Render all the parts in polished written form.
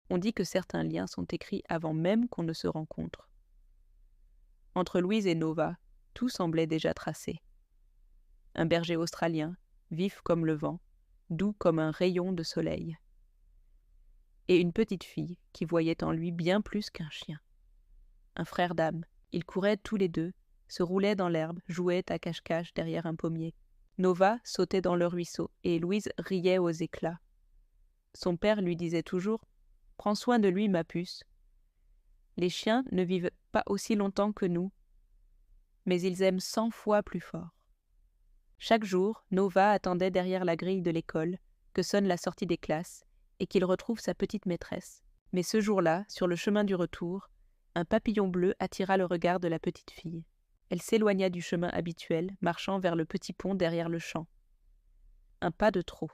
On dit que certains liens sont écrits avant même qu'on ne se rencontre. Entre Louise et Nova, tout semblait déjà tracé. Un berger australien, vif comme le vent, doux comme un rayon de soleil. Et une petite fille qui voyait en lui bien plus qu'un chien. Un frère d'âme. Ils couraient tous les deux, se roulaient dans l'herbe, jouaient à cache-cache derrière un pommier. Nova sautait dans le ruisseau et Louise riait aux éclats. Son père lui disait toujours « Prends soin de lui, ma puce. Les chiens ne vivent pas aussi longtemps que nous, mais ils aiment 100 fois plus fort. » Chaque jour, Nova attendait derrière la grille de l'école que sonne la sortie des classes et qu'il retrouve sa petite maîtresse. Mais ce jour-là, sur le chemin du retour, un papillon bleu attira le regard de la petite fille. Elle s'éloigna du chemin habituel, marchant vers le petit pont derrière le champ. Un pas de trop.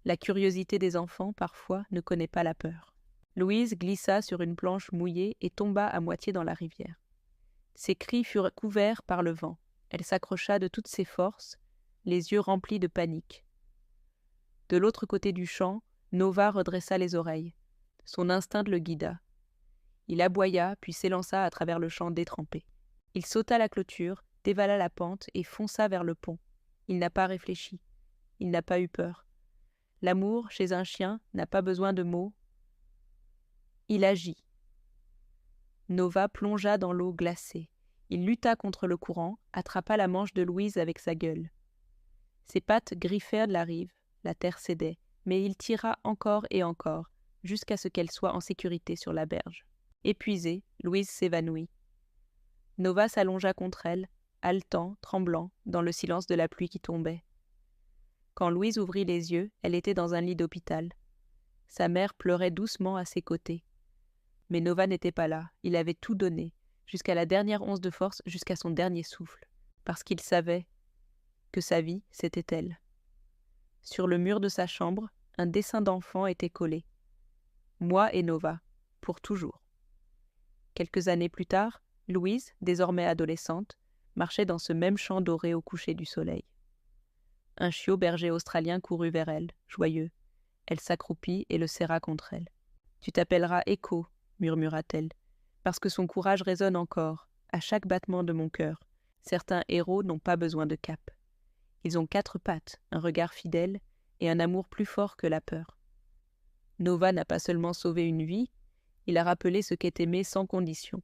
La curiosité des enfants, parfois, ne connaît pas la peur. Louise glissa sur une planche mouillée et tomba à moitié dans la rivière. Ses cris furent couverts par le vent. Elle s'accrocha de toutes ses forces, les yeux remplis de panique. De l'autre côté du champ, Nova redressa les oreilles. Son instinct le guida. Il aboya, puis s'élança à travers le champ détrempé. Il sauta la clôture, dévala la pente et fonça vers le pont. Il n'a pas réfléchi. Il n'a pas eu peur. L'amour, chez un chien, n'a pas besoin de mots. Il agit. Nova plongea dans l'eau glacée. Il lutta contre le courant, attrapa la manche de Louise avec sa gueule. Ses pattes griffèrent la rive, la terre cédait, mais il tira encore et encore, jusqu'à ce qu'elle soit en sécurité sur la berge. Épuisée, Louise s'évanouit. Nova s'allongea contre elle, haletant, tremblant, dans le silence de la pluie qui tombait. Quand Louise ouvrit les yeux, elle était dans un lit d'hôpital. Sa mère pleurait doucement à ses côtés. Mais Nova n'était pas là, il avait tout donné, jusqu'à la dernière once de force, jusqu'à son dernier souffle, parce qu'il savait que sa vie, c'était elle. Sur le mur de sa chambre, un dessin d'enfant était collé. Moi et Nova, pour toujours. Quelques années plus tard, Louise, désormais adolescente, marchait dans ce même champ doré au coucher du soleil. Un chiot berger australien courut vers elle, joyeux. Elle s'accroupit et le serra contre elle. « Tu t'appelleras Echo », murmura-t-elle, « parce que son courage résonne encore, à chaque battement de mon cœur. Certains héros n'ont pas besoin de cape. Ils ont 4 pattes, un regard fidèle et un amour plus fort que la peur. Nova n'a pas seulement sauvé une vie, il a rappelé ce qu'est aimer sans condition.